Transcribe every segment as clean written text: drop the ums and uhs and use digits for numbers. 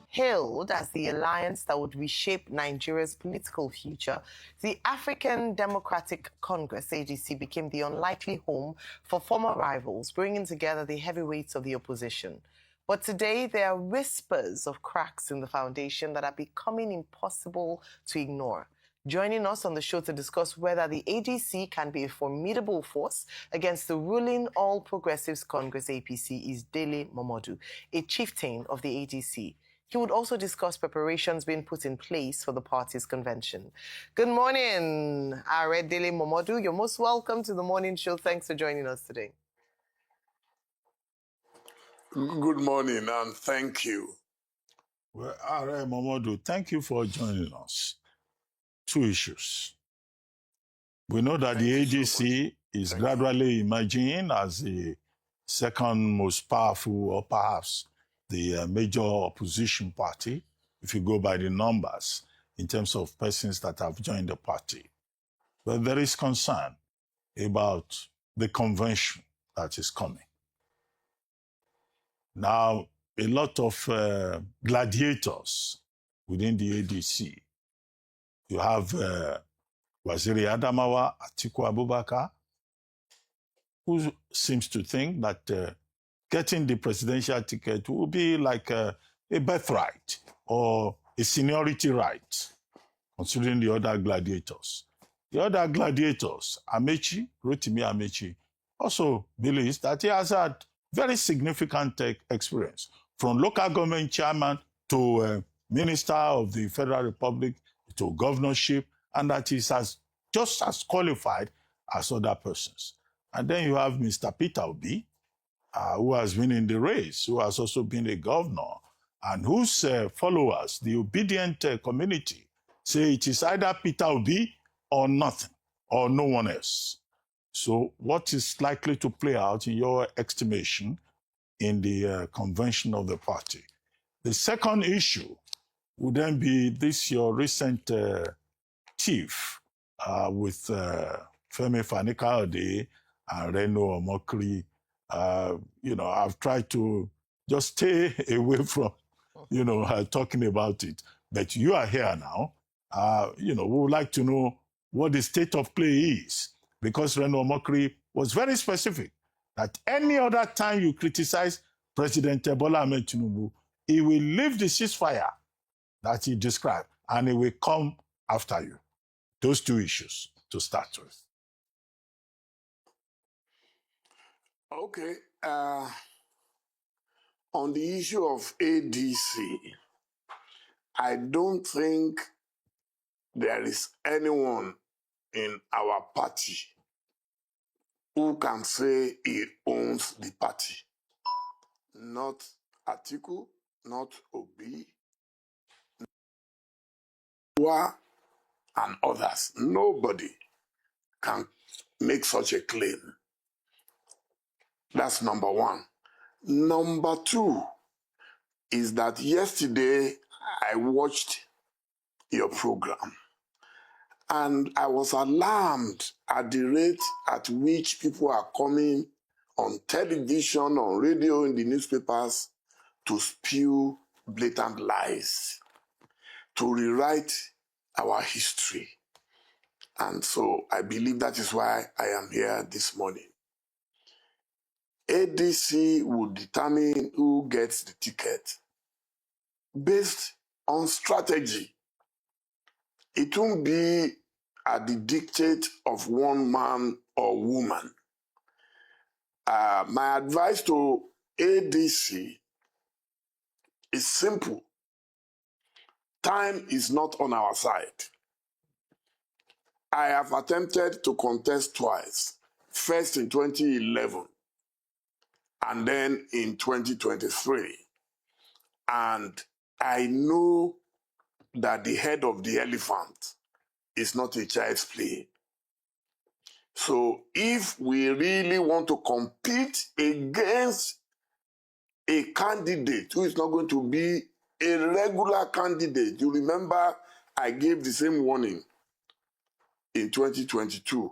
hailed as the alliance that would reshape Nigeria's political future, the African Democratic Congress, ADC, became the unlikely home for former rivals, bringing together the heavyweights of the opposition. But today, there are whispers of cracks in the foundation that are becoming impossible to ignore. Joining us on the show to discuss whether the ADC can be a formidable force against the ruling All Progressives Congress APC is Dele Momodu, a chieftain of the ADC. He would also discuss preparations being put in place for the party's convention. Good morning, Are Dele Momodu. You're most welcome to the morning show. Thanks for joining us today. Good morning and thank you. Well, Are Momodu, thank you for joining us. Two issues. We know that the ADC is gradually emerging as the second most powerful, or perhaps the major opposition party, if you go by the numbers, in terms of persons that have joined the party. But there is concern about the convention that is coming. Now, a lot of gladiators within the ADC. You have Waziri Adamawa, Atiku Abubakar, who seems to think that getting the presidential ticket will be like a birthright or a seniority right, considering the other gladiators. The other gladiators, Amechi, Rotimi Amechi, also believes that he has had very significant experience, from local government chairman to minister of the Federal Republic to governorship, and that he's just as qualified as other persons. And then you have Mr. Peter Obi, who has been in the race, who has also been a governor, and whose followers, the obedient community, say it is either Peter Obi or nothing, or no one else. So what is likely to play out in your estimation in the convention of the party? The second issue would then be this, your recent chief with Femi Fani-Kayode and Reno Omokri. I've tried to just stay away from, talking about it. But you are here now. We would like to know what the state of play is, because Reno Omokri was very specific that any other time you criticize President Bola Ahmed Tinubu, he will leave the ceasefire that he described, and he will come after you. Those two issues to start with. Okay. On the issue of ADC, I don't think there is anyone in our party who can say he owns the party. Not Atiku, not Obi, and others. Nobody can make such a claim. That's number one. Number two is that yesterday I watched your program and I was alarmed at the rate at which people are coming on television, on radio, in the newspapers to spew blatant lies, to rewrite our history. And so I believe that is why I am here this morning. ADC will determine who gets the ticket based on strategy. It won't be at the dictate of one man or woman. My advice to ADC is simple. Time is not on our side. I have attempted to contest twice, first in 2011 and then in 2023. And I know that the head of the elephant is not a child's play. So if we really want to compete against a candidate who is not going to be a regular candidate, you remember I gave the same warning in 2022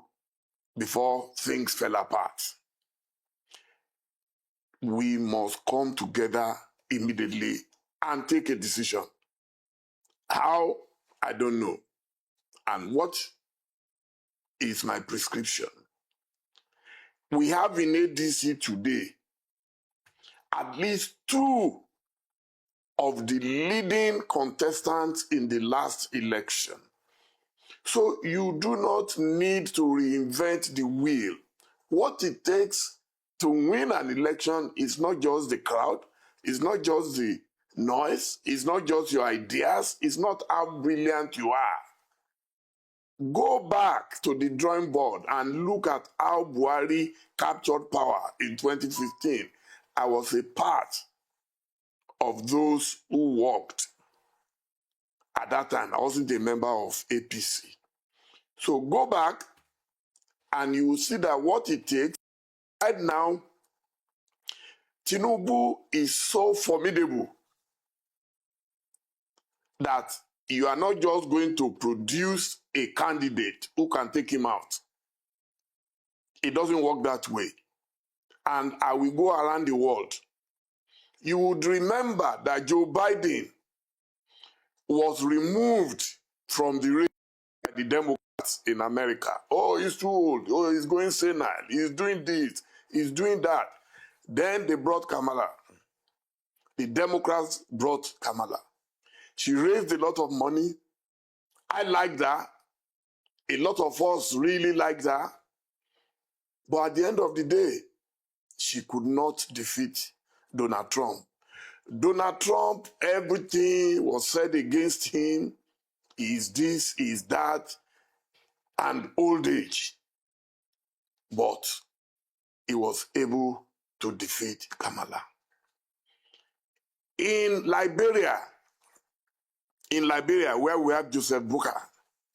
before things fell apart. We must come together immediately and take a decision. How? I don't know. And what is my prescription? We have in ADC today at least two of the leading contestants in the last election. So you do not need to reinvent the wheel. What it takes to win an election is not just the crowd, it's not just the noise, it's not just your ideas, it's not how brilliant you are. Go back to the drawing board and look at how Buhari captured power in 2015. I was a part of those who worked. At that time, I wasn't a member of APC. So go back and you will see that what it takes right now, Tinubu is so formidable that you are not just going to produce a candidate who can take him out. It doesn't work that way. And I will go around the world. You would remember that Joe Biden was removed from the race by the Democrats in America. Oh, he's too old. Oh, he's going senile. He's doing this. He's doing that. Then they brought Kamala. The Democrats brought Kamala. She raised a lot of money. I like that. A lot of us really like that. But at the end of the day, she could not defeat Donald Trump. Donald Trump, everything was said against him. He is this, he is that, and old age. But he was able to defeat Kamala. In Liberia, where we have Joseph Bukar,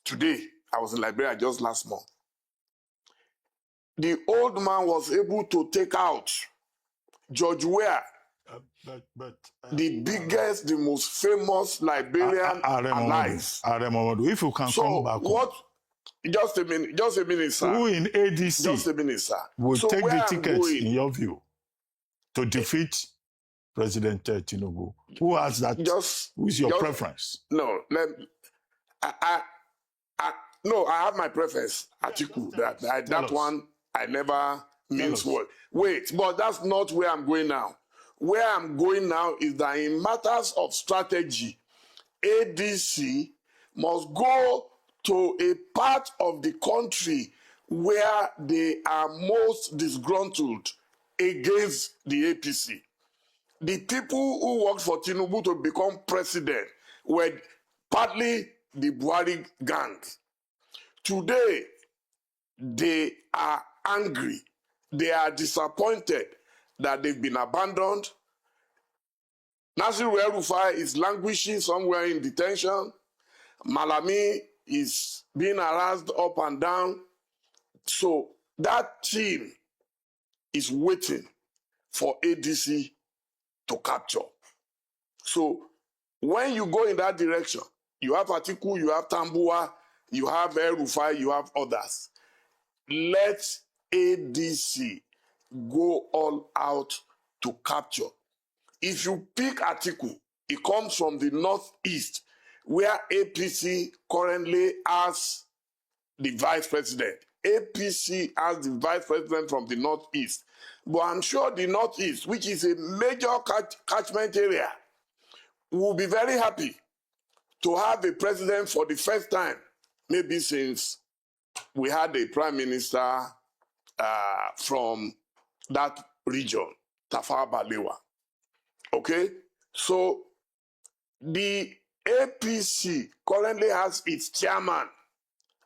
today, I was in Liberia just last month, the old man was able to take out George Weah, the biggest, the most famous Liberian alive. If you can come back. What? Just a minute, sir. Who in ADC just a minute, sir. will So take where the I'm tickets, going, in your view, to defeat President Tinubu? Who has that? Who is your preference? No, no, I have my preference, Atiku. That one, I never means what. Wait, but that's not where I'm going now. Where I'm going now is that in matters of strategy, ADC must go to a part of the country where they are most disgruntled against the APC. The people who worked for Tinubu to become president were partly the Buhari gang. Today, they are angry. They are disappointed that they've been abandoned. Nasiru El-Rufai is languishing somewhere in detention. Malami is being harassed up and down. So that team is waiting for ADC to capture. So when you go in that direction, you have Atiku, you have Tambuwa, you have El-Rufai, you have others. Let ADC go all out to capture. If you pick Atiku, it comes from the northeast, where APC currently has the vice president. APC has the vice president from the northeast. But I'm sure the northeast, which is a major catchment area, will be very happy to have a president for the first time, maybe since we had a prime minister from that region, Tafawa Balewa. Okay? So the APC currently has its chairman,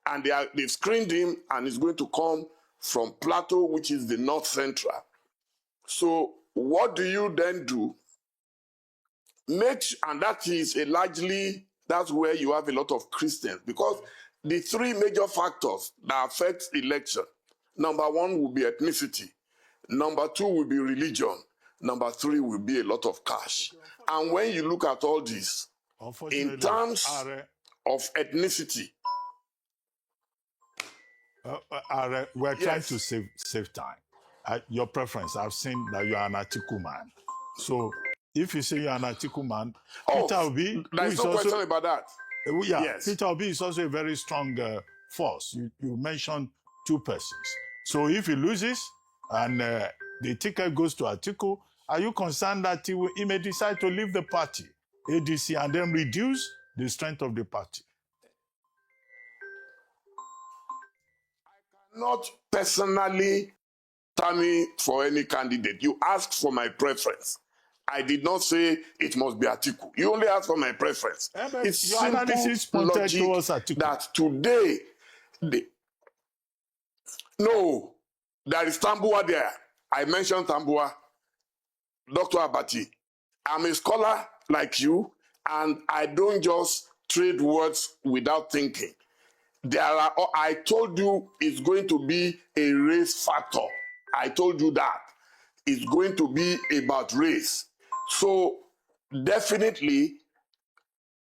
and they've screened him, and he's going to come from Plateau, which is the north central. So what do you then do? And that is that's where you have a lot of Christians, because the three major factors that affect election, number one will be ethnicity, number two will be religion, number three will be a lot of cash. And when you look at all this, in terms of ethnicity, we're trying to save time. Your preference, I've seen that you are an Atiku man. So if you say you're an Atiku man, Oh, Peter Obi, there's no question about that. yeah, Yes. Peter Obi is also a very strong force. You mentioned two persons. So if he loses and the ticket goes to Atiku, are you concerned that he may decide to leave the party, ADC, and then reduce the strength of the party? Not personally standing for any candidate. You asked for my preference. I did not say it must be Atiku. You only asked for my preference. It's your analysis simple pointed logic towards Atiku. that today, no, there is Tambua there. I mentioned Tambua, Dr. Abati. I'm a scholar like you, and I don't just trade words without thinking. I told you it's going to be a race factor. I told you that. It's going to be about race. So definitely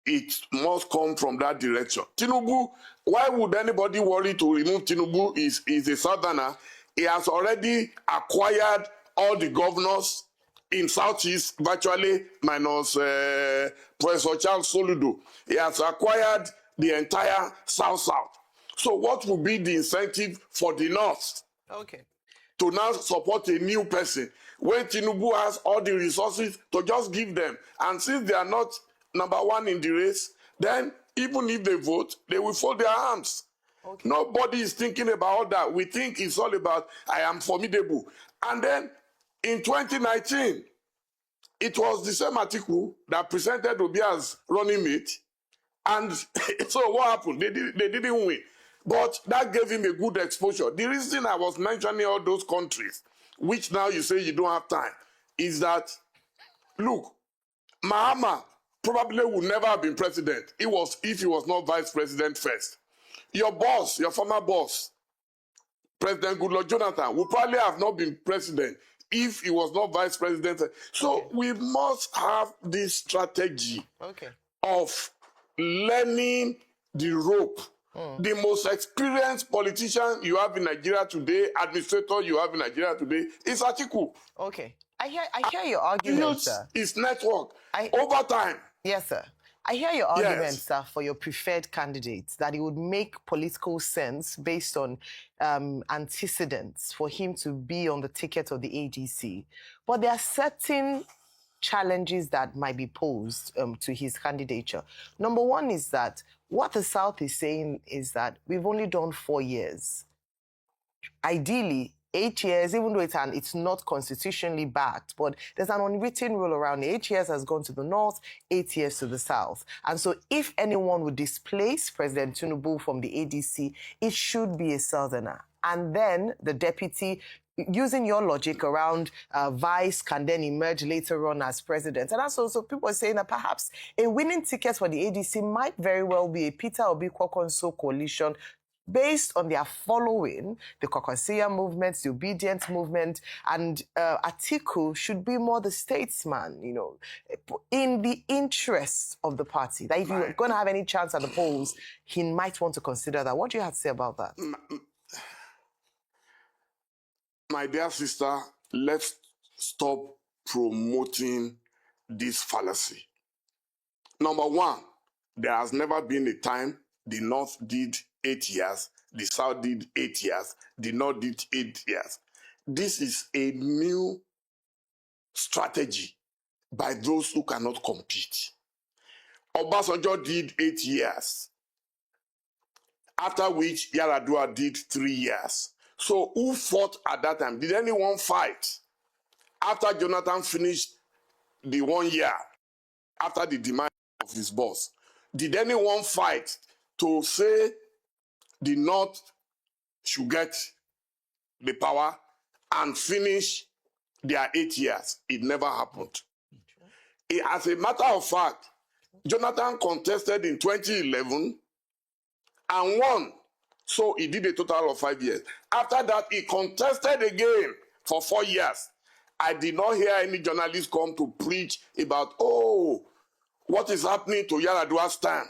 it must come from that direction. Tinubu, why would anybody worry to remove Tinubu? Is a southerner. He has already acquired all the governors in Southeast, virtually minus Professor Charles Soludo. He has acquired the entire South-South. So what would be the incentive for the North? Okay. To now support a new person when Tinubu has all the resources to just give them. And since they are not number one in the race, then even if they vote, they will fold their arms. Okay. Nobody is thinking about that. We think it's all about, I am formidable. And then in 2019, it was the same Atiku that presented Obi as running mate. And so what happened? They didn't win. But that gave him a good exposure. The reason I was mentioning all those countries, which now you say you don't have time, is that, look, Mahama probably would never have been president. If he was not vice president first. Your boss, your former boss, President Goodluck Jonathan, would probably have not been president if he was not vice president. So we must have this strategy of learning the rope. The most experienced politician you have in Nigeria today, administrator you have in Nigeria today, is Atiku. Okay. I hear your argument, sir. His network over time. Yes, sir. I hear your argument, sir, for your preferred candidates, that it would make political sense based on antecedents for him to be on the ticket of the ADC. But there are certain challenges that might be posed to his candidature. Number one is that what the South is saying is that we've only done 4 years. Ideally, 8 years, even though it's not constitutionally backed, but there's an unwritten rule around it. 8 years has gone to the North, 8 years to the South. And so if anyone would displace President Tinubu from the ADC, it should be a Southerner. And then the deputy, using your logic around vice, can then emerge later on as president. And that's also people are saying that perhaps a winning ticket for the ADC might very well be a Peter Obi-Kwankwaso coalition based on their following, the Kwankwasia movement, the Obedient movement, and Atiku should be more the statesman, you know, in the interests of the party. That if you're going to have any chance at the polls, he might want to consider that. What do you have to say about that? My dear sister, let's stop promoting this fallacy. Number one, there has never been a time the North did 8 years, the South did 8 years, the North did 8 years. This is a new strategy by those who cannot compete. Obasanjo did 8 years, after which Yar'Adua did 3 years. So who fought at that time? Did anyone fight? After Jonathan finished the 1 year, after the demise of his boss, did anyone fight to say the North should get the power and finish their 8 years? It never happened. As a matter of fact, Jonathan contested in 2011 and won. So he did a total of 5 years. After that, he contested again for 4 years. I did not hear any journalist come to preach about, oh, what is happening to Yar'Adua's time.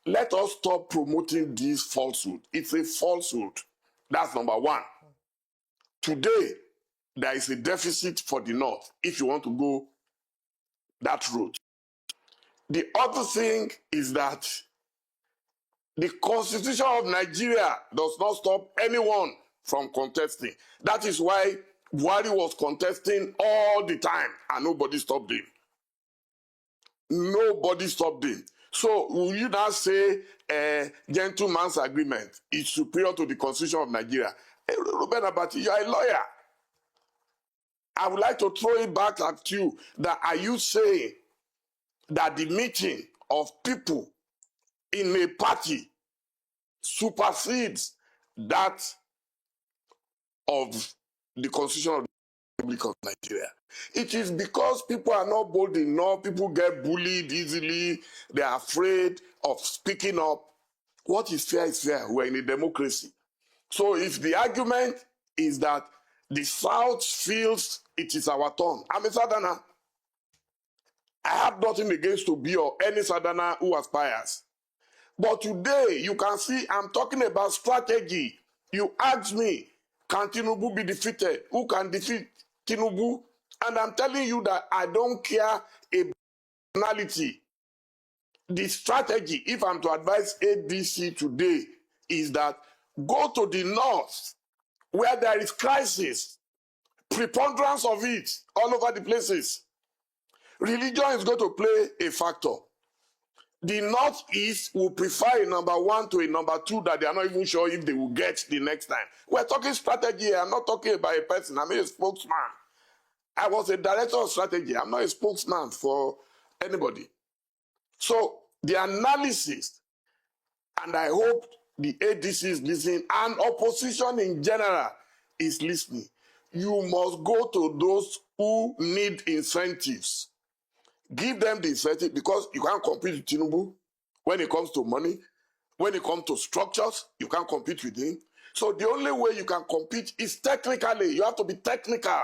Let us stop promoting this falsehood. It's a falsehood. That's number one. Today, there is a deficit for the North if you want to go that route. The other thing is that the Constitution of Nigeria does not stop anyone from contesting. That is why Buhari was contesting all the time and nobody stopped him. Nobody stopped him. So will you now say a gentleman's agreement is superior to the Constitution of Nigeria? Ruben Abati, you are a lawyer. I would like to throw it back at you. That are you saying that the meeting of people in a party supersedes that of the Constitution of the Republic of Nigeria? It is because people are not bold enough, people get bullied easily, they are afraid of speaking up. What is fair is fair. We're in a democracy. So if the argument is that the South feels it is our turn, I'm a Southerner. I have nothing against Obi or any Southerner who aspires. But today, you can see I'm talking about strategy. You ask me, can Tinubu be defeated? Who can defeat Tinubu? And I'm telling you that I don't care about personality. The strategy, if I'm to advise ADC today, is that go to the north where there is crisis, preponderance of it all over the places. Religion is going to play a factor. The Northeast will prefer a number one to a number two that they are not even sure if they will get the next time. We're talking strategy here. I'm not talking about a person. I'm a spokesman. I was a director of strategy. I'm not a spokesman for anybody. So the analysis, and I hope the ADC is listening, and opposition in general is listening. You must go to those who need incentives. Give them the incentive, because you can't compete with Tinubu when it comes to money. When it comes to structures, you can't compete with him. So the only way you can compete is technically. You have to be technical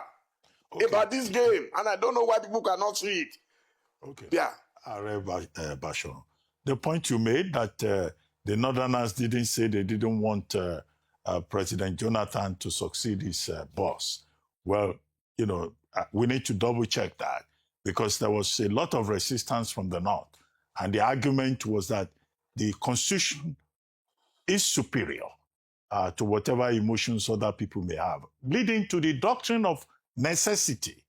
about this game. And I don't know why people cannot see it. Okay. Yeah. Bashir, the point you made that the Northerners didn't say they didn't want President Jonathan to succeed his boss. Well, you know, we need to double check that, because there was a lot of resistance from the North. And the argument was that the Constitution is superior to whatever emotions other people may have, leading to the doctrine of necessity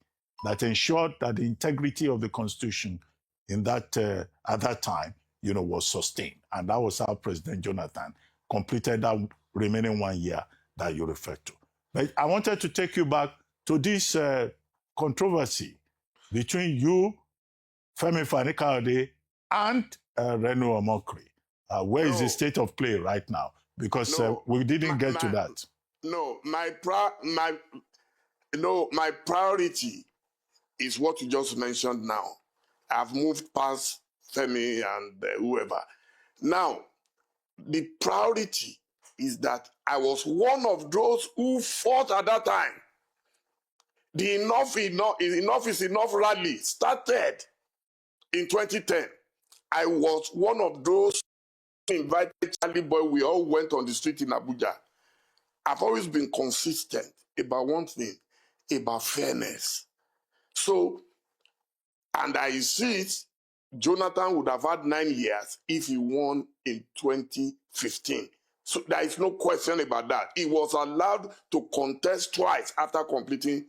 that ensured that the integrity of the Constitution in that at that time, you know, was sustained. And that was how President Jonathan completed that remaining 1 year that you referred to. But I wanted to take you back to this controversy between you, Femi Fani-Kayode, and Reno Omokri. Where is the state of play right now? Because we didn't get to that. No, my priority is what you just mentioned now. I've moved past Femi and whoever. Now, the priority is that I was one of those who fought at that time. The Enough is Enough rally started in 2010. I was one of those who invited Charlie Boy. We all went on the street in Abuja. I've always been consistent about one thing, about fairness. So, and I see it, Jonathan would have had 9 years if he won in 2015. So there is no question about that. He was allowed to contest twice after completing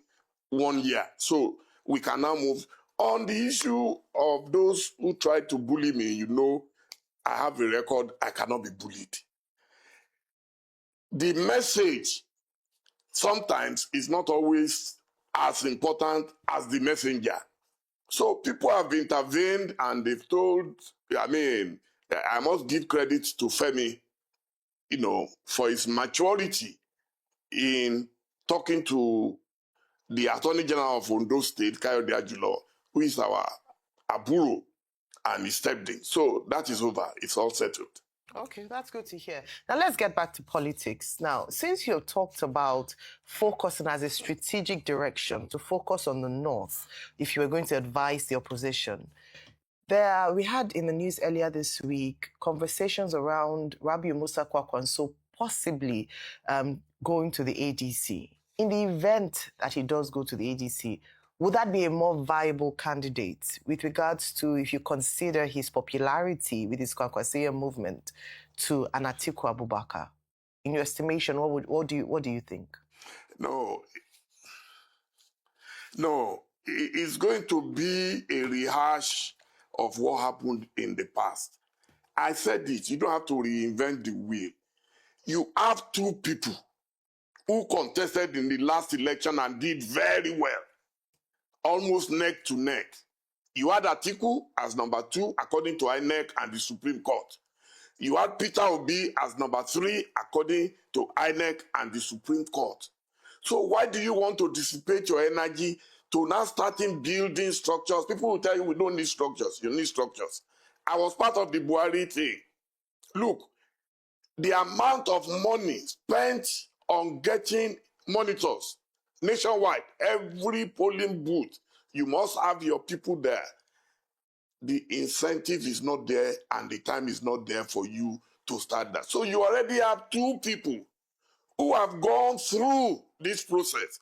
1 year. So we can now move on the issue of those who tried to bully me. You know, I have a record. I cannot be bullied. The message sometimes is not always as important as the messenger. So people have intervened and they've told, I must give credit to Femi, you know, for his maturity in talking to the Attorney General of Ondo State, Kayode Ajulo, who is our Aburo, and he stepped in. So that is over. It's all settled. Okay, that's good to hear. Now let's get back to politics. Now, since you talked about focusing as a strategic direction to focus on the North, if you were going to advise the opposition, we had in the news earlier this week conversations around Rabiu Musa Kwankwaso possibly going to the ADC. In the event that he does go to the ADC, would that be a more viable candidate with regards to, if you consider his popularity with his Kwankwasia movement, to an Atiku Abubakar? In your estimation, what do you think? No, it's going to be a rehash of what happened in the past. I said it, you don't have to reinvent the wheel. You have two people who contested in the last election and did very well, almost neck to neck. You had Atiku as number 2, according to INEC and the Supreme Court. You had Peter Obi as number 3, according to INEC and the Supreme Court. So why do you want to dissipate your energy to now starting building structures? People will tell you we don't need structures. You need structures. I was part of the Buhari thing. Look, the amount of money spent on getting monitors nationwide, every polling booth, you must have your people there. The incentive is not there and the time is not there for you to start that. So you already have two people who have gone through this process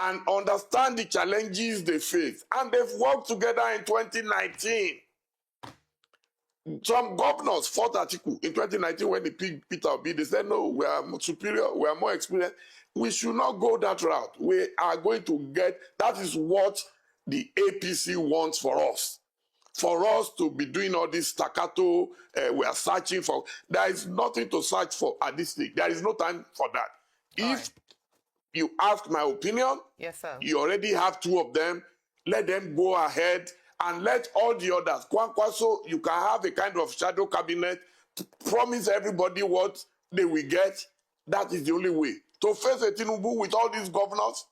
and understand the challenges they face. And they've worked together in 2019. Some governors fought Atiku in 2019 when they picked Peter Obi. They said, no, we are superior, we are more experienced. We should not go that route. We are going to get, that is what the APC wants for us. For us to be doing all this staccato, we are searching for. There is nothing to search for at this stage. There is no time for that. If you ask my opinion, yes, sir, you already have two of them. Let them go ahead and let all the others. Kwankwaso, you can have a kind of shadow cabinet to promise everybody what they will get. That is the only way. To face a Tinubu with all these governors,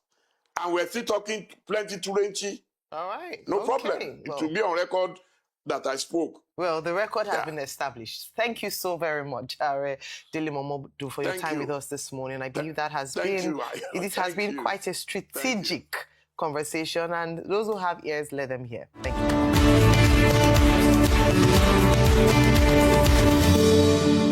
and we're still talking plenty to Renchi. All right. No problem. Well, it will be on record that I spoke. Well, the record has been established. Thank you so very much, Are Dele Momodu, for your time with us this morning. I believe that has been quite a strategic conversation, and those who have ears, let them hear. Thank you.